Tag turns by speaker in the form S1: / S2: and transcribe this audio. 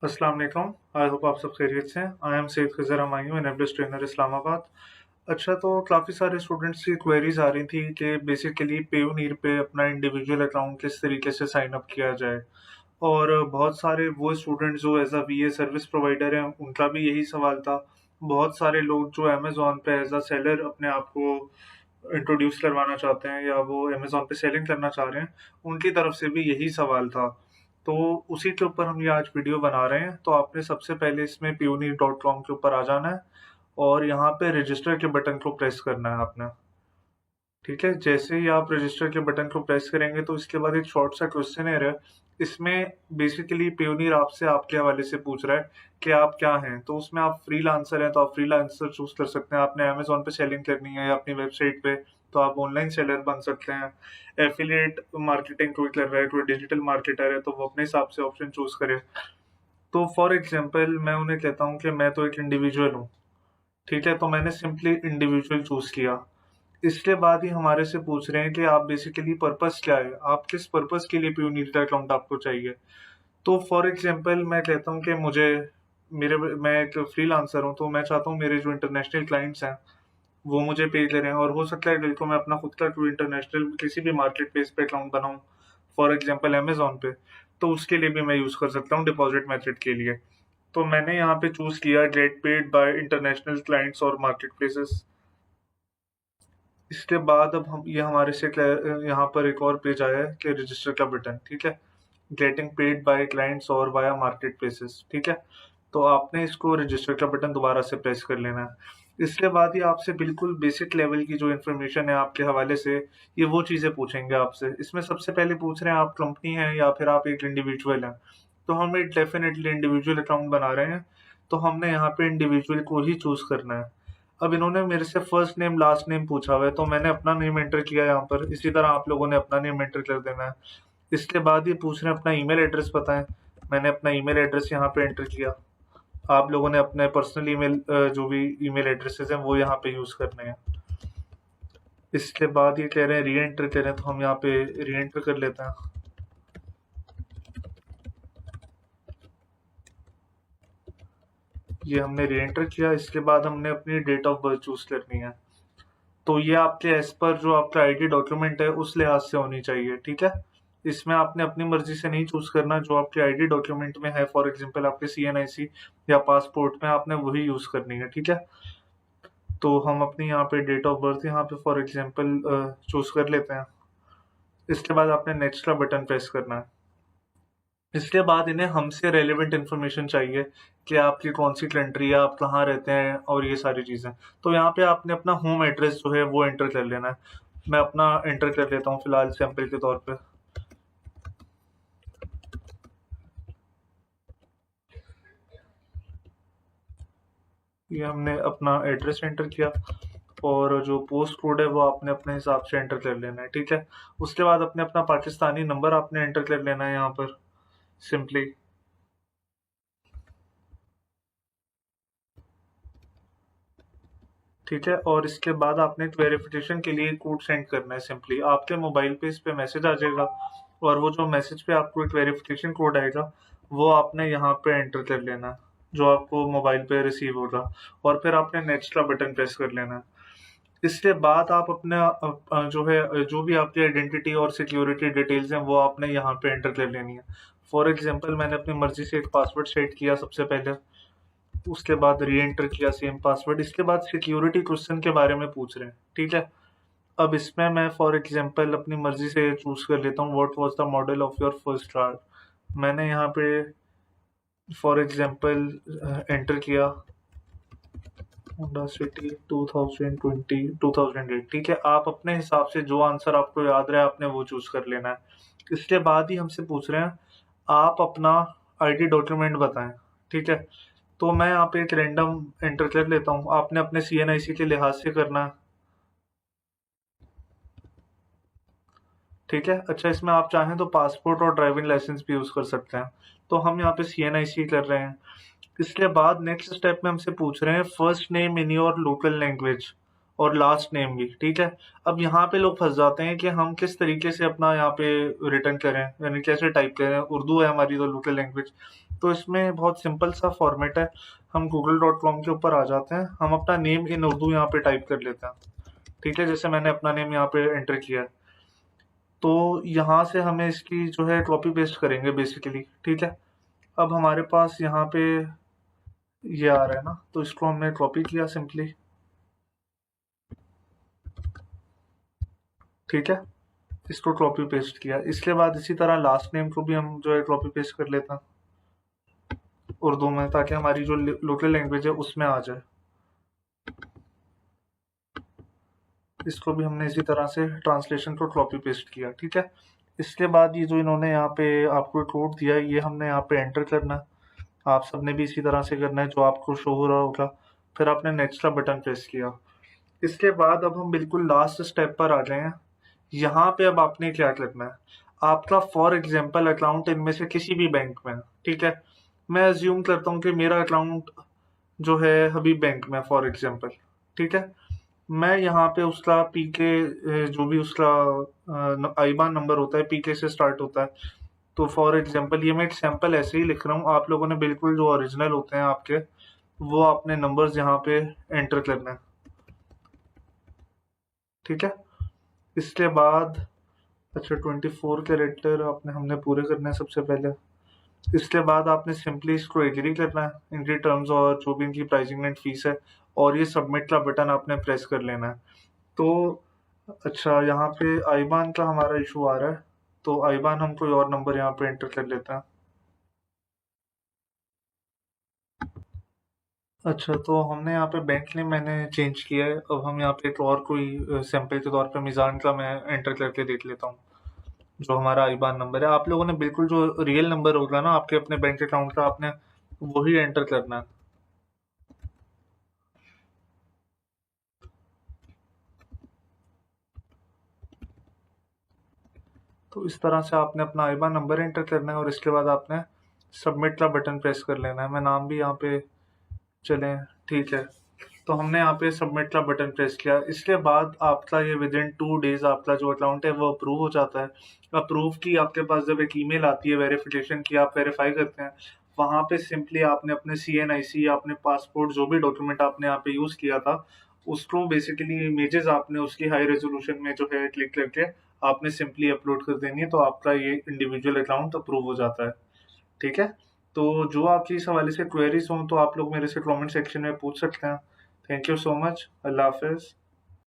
S1: अस्सलाम वालेकुम। I hope आप सब खैरियत से हैं। आई एम सैयद खिज़र हमायूं, एनेबलिस्ट ट्रेनर इस्लामाबाद। अच्छा, तो काफ़ी सारे स्टूडेंट्स की क्वेरीज आ रही थी कि बेसिकली पेयूनीर पे अपना इंडिविजुअल अकाउंट किस तरीके से साइन अप किया जाए। और बहुत सारे वो स्टूडेंट्स जो as a VA service provider हैं, उनका भी यही सवाल था। बहुत सारे लोग जो अमेजोन पे एज अ सेलर अपने आप को इंट्रोड्यूस करवाना चाहते हैं या वो अमेज़न पे सेलिंग करना चाह रहे हैं, उनकी तरफ से भी यही सवाल था। तो उसी के ऊपर हम ये आज वीडियो बना रहे हैं। तो आपने सबसे पहले इसमें payoneer.com के ऊपर आ जाना है और यहाँ पे रजिस्टर के बटन को प्रेस करना है आपने। ठीक है? जैसे ही आप रजिस्टर के बटन को प्रेस करेंगे तो इसके बाद एक शॉर्ट सा क्वेश्चनेयर है। इसमें बेसिकली पेयोनियर आपसे आपके हवाले से पूछ रहा है कि आप क्या हैं? तो उसमें आप फ्रीलांसर हैं तो आप फ्रीलांसर चूज़ कर सकते हैं। आपने अमेज़न पे सेलिंग करनी है या अपनी वेबसाइट पे, तो आप ऑनलाइन सेलर बन सकते हैं। एफिलिएट मार्केटिंग कोई कर रहा है, कोई डिजिटल मार्केटर है, तो वो अपने हिसाब से ऑप्शन चूज़ करे। तो फॉर एग्ज़ाम्पल मैं उन्हें कहता हूँ कि मैं तो एक इंडिविजुअल हूँ। ठीक है? तो मैंने सिंपली इंडिविजुअल चूज़ किया। इसके बाद ही हमारे से पूछ रहे हैं कि आप बेसिकली पर्पस क्या है? आप किस पर्पस के लिए पेयोनियर का अकाउंट आपको चाहिए? तो फॉर एग्ज़ाम्पल मैं कहता हूँ कि मैं एक फ्रीलांसर हूँ, तो मैं चाहता हूँ मेरे जो इंटरनेशनल क्लाइंट्स हैं, वो मुझे पे करें और हो सकता है कल को मैं अपना खुद का कोई इंटरनेशनल किसी भी मार्केट प्लेस पे अकाउंट बनाऊँ, फॉर एग्ज़ाम्पल अमेज़न पे, तो उसके लिए भी मैं यूज़ कर सकता हूँ डिपॉज़िट मेथड के लिए। तो मैंने यहाँ पे चूज़ किया get paid by international clients और मार्केट प्लेसेस। इसके बाद अब हम ये हमारे से यहाँ पर एक और पेज आया है कि रजिस्टर का बटन, ठीक है? गेटिंग पेड बाय क्लाइंट्स और वाया मार्केट प्लेसेस, ठीक है? तो आपने इसको रजिस्टर का बटन दोबारा से प्रेस कर लेना है। इसके बाद ही आपसे बिल्कुल बेसिक लेवल की जो इन्फॉर्मेशन है आपके हवाले से, ये वो चीज़ें पूछेंगे आपसे। इसमें सबसे पहले पूछ रहे हैं आप कंपनी हैं या फिर आप एक इंडिविजुअल हैं। तो हम एक डेफ़िनेटली इंडिविजुअल अकाउंट बना रहे हैं, तो हमने यहाँ पे इंडिविजुअल को ही चूज़ करना है। अब इन्होंने मेरे से फर्स्ट नेम, लास्ट नेम पूछा हुआ है, तो मैंने अपना नेम एंटर किया यहाँ पर। इसी तरह आप लोगों ने अपना नेम एंटर कर देना है। इसके बाद ये पूछ रहे हैं अपना ईमेल एड्रेस बताएँ। मैंने अपना ईमेल एड्रेस यहाँ पे एंटर किया। आप लोगों ने अपने पर्सनल ईमेल जो भी ईमेल एड्रेसेस हैं, वो यहाँ पे यूज़ करने हैं। इसके बाद ये कह रहे हैं री-एंटर करें, तो हम यहाँ पे री-एंटर कर लेते हैं। ये हमने री-एंटर किया। इसके बाद हमने अपनी डेट ऑफ बर्थ चूज़ करनी है। तो ये आपके एज़ पर जो आपका आईडी डॉक्यूमेंट है, उस लिहाज से होनी चाहिए, ठीक है? इसमें आपने अपनी मर्ज़ी से नहीं चूज़ करना, जो आपके आईडी डॉक्यूमेंट में है, फॉर एग्ज़ाम्पल आपके सीएनआईसी या पासपोर्ट में, आपने वही यूज़ करनी है, ठीक है? तो हम अपनी यहाँ पे डेट ऑफ बर्थ यहाँ पे फॉर एग्ज़ाम्पल चूज़ कर लेते हैं। इसके बाद आपने नेक्स्ट का बटन प्रेस करना है। इसके बाद इन्हें हमसे रेलेवेंट इन्फॉर्मेशन चाहिए कि आपकी कौन-सी कंट्री है, आप कहाँ रहते हैं और ये सारी चीज़ें। तो यहाँ पे आपने अपना होम एड्रेस जो है वो एंटर कर लेना है। मैं अपना एंटर कर लेता हूँ फिलहाल सैंपल के तौर पे। ये हमने अपना एड्रेस एंटर किया और जो पोस्ट कोड है वो आपने अपने हिसाब से एंटर कर लेना है, ठीक है? उसके बाद अपने अपना पाकिस्तानी नंबर आपने एंटर कर लेना है यहाँ पर सिंपली। ठीक है? और इसके बाद आपने वेरिफिकेशन के लिए कोड सेंड करना है सिंपली। आपके मोबाइल पे इस पे मैसेज आ जाएगा और वो जो मैसेज पे आपको एक वेरिफिकेशन कोड आएगा, वो आपने यहाँ पे एंटर कर लेना है, जो आपको मोबाइल पे रिसीव होगा और फिर आपने नेक्स्ट का बटन प्रेस कर लेना है। इसके बाद आप अपना जो है जो भी आपकी आइडेंटिटी और सिक्योरिटी डिटेल्स हैं, वो आपने यहाँ पे एंटर कर लेनी है। फॉर एग्ज़ाम्पल मैंने अपनी मर्ज़ी से एक पासवर्ड सेट किया सबसे पहले। उसके बाद री-एंटर किया सेम पासवर्ड। इसके बाद सिक्योरिटी क्वेश्चन के बारे में पूछ रहे हैं, ठीक है? अब इसमें मैं फॉर एग्ज़ाम्पल अपनी मर्ज़ी से चूज़ कर लेता हूँ what was the model of your first car. मैंने यहाँ पे फॉर एग्ज़ाम्पल एंटर किया होंडा सिटी 2020 2008, ठीक है? आप अपने हिसाब से जो आंसर आपको याद रहे आपने वो चूज़ कर लेना है। इसके बाद ही हमसे पूछ रहे हैं आप अपना आईडी डॉक्यूमेंट बताएँ, ठीक है? तो मैं यहाँ पे एक रैंडम एंटर कर लेता हूँ। आपने अपने सीएनआईसी के लिहाज से करना है, ठीक है? अच्छा, इसमें आप चाहें तो पासपोर्ट और ड्राइविंग लाइसेंस भी यूज़ कर सकते हैं। तो हम यहाँ पे सीएनआईसी कर रहे हैं। इसके बाद नेक्स्ट स्टेप में हमसे पूछ रहे हैं first name in your local language और लास्ट नेम भी, ठीक है? अब यहाँ पे लोग फँस जाते हैं कि हम किस तरीके से अपना यहाँ पे रिटर्न करें, यानी कैसे टाइप करें। उर्दू है हमारी तो लोकल लैंग्वेज, तो इसमें बहुत सिंपल सा फॉर्मेट है। हम google.com के ऊपर आ जाते हैं, हम अपना नेम इन उर्दू यहाँ पे टाइप कर लेते हैं। ठीक है, जैसे मैंने अपना नेम यहाँ पे एंटर किया है, तो यहाँ से हमें इसकी जो है कॉपी पेस्ट करेंगे बेसिकली। ठीक है, अब हमारे पास यहाँ पे ये आ रहा है ना, तो इसको हमने कॉपी किया सिंपली। ठीक है, इसको कॉपी पेस्ट किया। इसके बाद इसी तरह लास्ट नेम को भी हम जो है कॉपी पेस्ट कर लेते हैं उर्दू में, ताकि हमारी जो लोकल लैंग्वेज है उसमें आ जाए। इसको भी हमने इसी तरह से ट्रांसलेशन को कॉपी पेस्ट किया। ठीक है, इसके बाद ये जो इन्होंने यहाँ पे आपको कोड दिया है, ये हमने यहाँ पे एंटर करना है। आप सबने भी इसी तरह से करना है जो आपको शो हो रहा होगा। फिर आपने नेक्स्ट का बटन प्रेस किया। इसके बाद अब हम बिल्कुल लास्ट स्टेप पर आ गए हैं। यहाँ पे अब आपने क्या करना है, आपका फॉर एग्जाम्पल अकाउंट इनमें से किसी भी बैंक में है। ठीक है, मैं अज्यूम करता हूँ कि मेरा अकाउंट जो है हबीब बैंक में फॉर एग्जाम्पल। ठीक है, मैं यहाँ पे उसका पीके, जो भी उसका आईबान नंबर होता है पीके से स्टार्ट होता है। तो फॉर एग्जांपल ये मैं एक सैंपल ऐसे ही लिख रहा हूँ, आप लोगों ने बिल्कुल जो ओरिजिनल होते हैं आपके, वो आपने नंबर्स यहाँ पे एंटर करना है। ठीक है, इसके बाद अच्छा 24 कैरेक्टर आपने हमने पूरे करने हैं सबसे पहले। इसके बाद आपने सिंपली इसको एग्री करना है इनकी टर्म्स और जो भी इनकी प्राइसिंग एंड फीस है, और ये सबमिट का बटन आपने प्रेस कर लेना है। तो अच्छा, यहाँ पे आईबान का हमारा इशू आ रहा है, तो आईबान हम कोई और नंबर यहाँ पे एंटर कर लेते हैं। अच्छा, तो हमने यहाँ पे बैंक नेम मैंने चेंज किया है। अब हम यहाँ पे एक और कोई सैंपल के तौर पे मिजान का मैं एंटर करके देख लेता हूँ, जो हमारा आईबान नंबर है। आप लोगों ने बिल्कुल जो रियल नंबर होगा ना आपके अपने बैंक अकाउंट का, आपने वही एंटर करना है। तो इस तरह से आपने अपना आईबान नंबर एंटर करना है, और इसके बाद आपने सबमिट का बटन प्रेस कर लेना है। मैं नाम भी यहाँ पे चलें, ठीक है। तो हमने यहाँ पे सबमिट का बटन प्रेस किया। इसके बाद आपका ये विद इन 2 डेज आपका जो अकाउंट है वो अप्रूव हो जाता है। अप्रूव की आपके पास जब एक ईमेल आती है वेरिफिकेशन की, आप वेरीफाई करते हैं, वहाँ पे सिंपली आपने अपने CNIC या अपने पासपोर्ट जो भी डॉक्यूमेंट आपने यहाँ पे यूज़ किया था, उसको बेसिकली इमेजेस आपने उसकी हाई रेजोल्यूशन में जो है क्लिक करके आपने सिंपली अपलोड कर देनी है, तो आपका ये इंडिविजुअल अकाउंट अप्रूव हो जाता है। ठीक है, तो जो आपकी इस हवाले से क्वेरीज हों तो आप लोग मेरे से कमेंट सेक्शन में पूछ सकते हैं। Thank you so much. Allah हाफिज़।